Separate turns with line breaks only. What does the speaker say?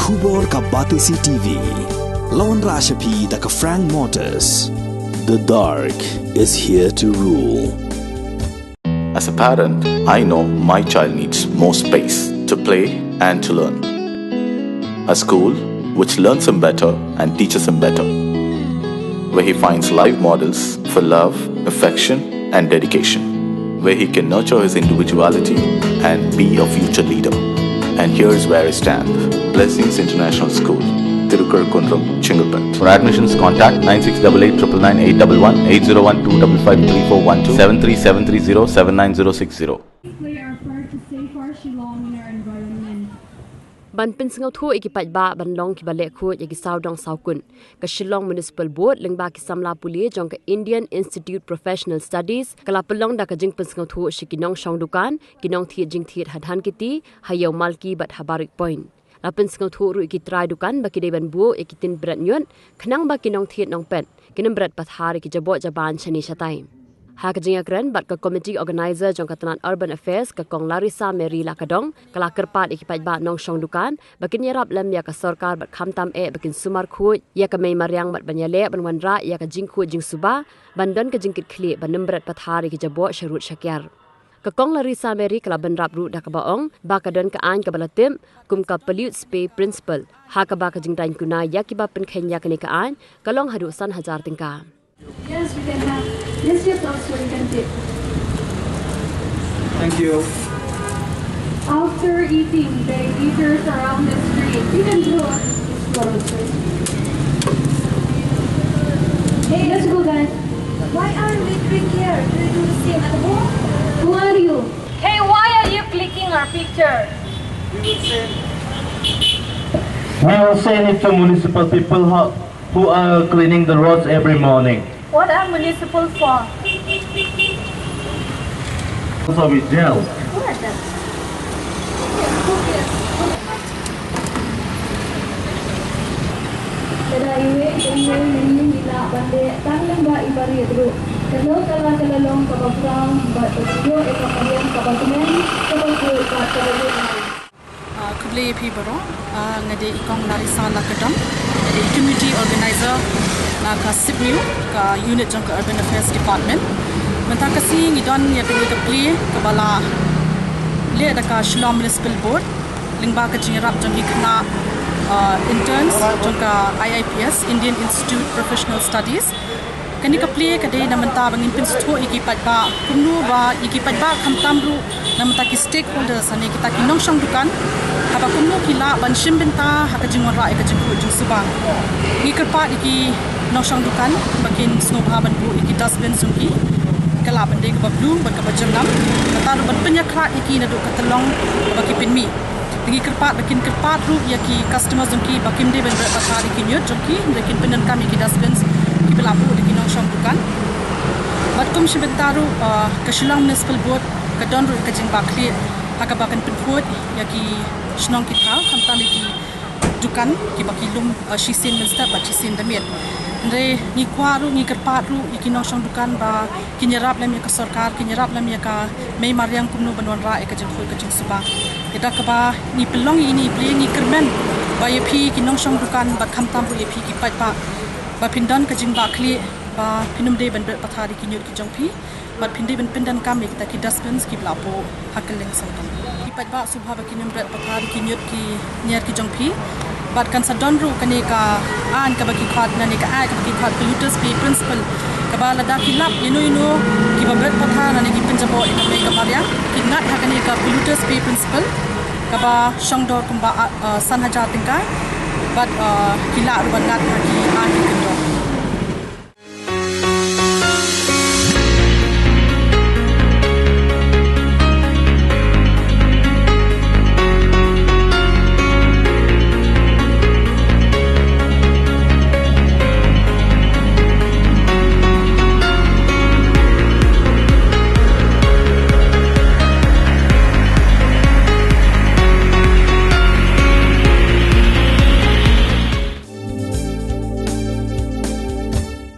Khubor ka Batisi TV. Lawan Rashapi da ka Frank Motors. The dark is here to rule.
As a parent, I know my child needs more space to play and to learn. A school which learns him better and teaches him better, where he finds live models for love, affection and dedication, where he can nurture his individuality and be a future leader. And here's where I stand. Blessings International School, Tirukurakkundram, Chengalpet.
For admissions, contact 9688999811 8012553412 73730
Play our part to safeguard Shillong in our environment.
Ban pinsingau thu ikipat ba ban long ki bale khu yagi saudang saukun ka Shillong Municipal Board lengba ki samla puli jong ka Indian Institute Professional Studies kala pelong da ka jing pinsingau thu shikinong shong dukan kinong thi jing thi hadhan kiti hayo malki bat habarik point la pinsingau thu ru ikitrai dukan ba ki deban bu ikitin Bret nyun khnang ba kinong thi nong pet kinam Bret Pathar ki Jaboh Jabaiñ chani shatai ha ka jinga kran bat ka committee organizer jong ka tanan urban affairs ka kong Larissa Mary Lakadong kala kerpat ikipat ba nong shong dukan bakin yarap lam ya ka sarkar bat khamtam bakin sumar khu ya ka mei maryang bat banyale ban wanra ya ka jing khu jing suba bandon ka jingkit khli ban Bret Pathar ki Jaboh sharut shakyar ka kong Larissa Mary kala ban rap ru da ka baong ba ka don ka an ka balatim kum ka pollute pay principle ha ka ba ka jing Daiñ Kuna ya Kiba pen khenya ka ni ka an kalong hadu san Hajar tingka.
Yes, we can have this gift also we can take.
Thank you.
After eating, the eaters around the street. You can do it. Hey, let's go guys.
Why aren't we doing here? Do we do the same at home?
Who are you?
Hey, why are you clicking our picture?
I will send it to municipal people who are cleaning the roads every morning.
What are municipal for?
Also with gel.
What are that?
Kada iwe nini nila bande tanglang ba ibari dulu. Kalau kalalong kapag-brown ba video kapag-yan kapag-men kapag-kapag
Kuble pi baro ngade ikong Larissa Lakadong ngade community organizer na ka Sydney ka unit jong ka urban affairs department menta kasi ngidon ya pe ka pli ka bala le da ka Shillong Municipal Board lingba ka jingrap jong ikna interns jong ka IIPS Indian Institute Professional Studies kani ka pli ka de na menta bangin pin sto ikipat ba kumnu ba ikipat ba kamtam ru na menta ki stakeholders ane kita kinong shong dukan haba kumnu kila ban shimbenta haka jingwa ra ka jingku jing subang ni kerpa iki nong shong dukan bakin snow ban bu iki dustbin sungki kala bande ka bablu ban ka bajangam kata ban penyakra iki na du katalong baki pinmi tingi kerpa bakin kerpa ru yaki customers sungki bakim de ban Bret Pathar iki nyot jungki bakin penan kami ki dustbin ki belabu iki nong shong dukan batkum shibentaru ka Shillong Municipal Board ka don ru ka jing bakli haka bakan pinput yaki shnong ki thau khamtami ki dukan ki bakilum shisin minsta ba shisin damit re ni kwaru ni kerpatu ikinong shong dukan ba kinyarap lam ya ka sarkar kinyarap lam ya ka mei maryang kumnu banwan ra ka jeng khoi ka jeng suba ida ka ba ni pelong ini ple ni kermen ba yepi kinong shong dukan ba khamtam bu yepi ki pat ba pindan ka jing ba khli ba pinum de ban Bret Pathar ki nyur ki jong phi ba phinde ban pindan kam ek ta ki dustbins ki blapo hakeleng sangam pat ba subha ba kinum Bret Pathar ki nyut ki nyar ki jong phi bat kan sadon ru kani ka an ka baki khat na ni ka ai ka baki khat polluters pay principle ka ba Lada ki lap ino ki ba Bret Pathar na ni ki Jaboh ina me ka barya ki ngat ha kani ka polluters pay principle ka ba shongdor kumba san Hajar tingkai bat kila ru ban ngat ha ki an ki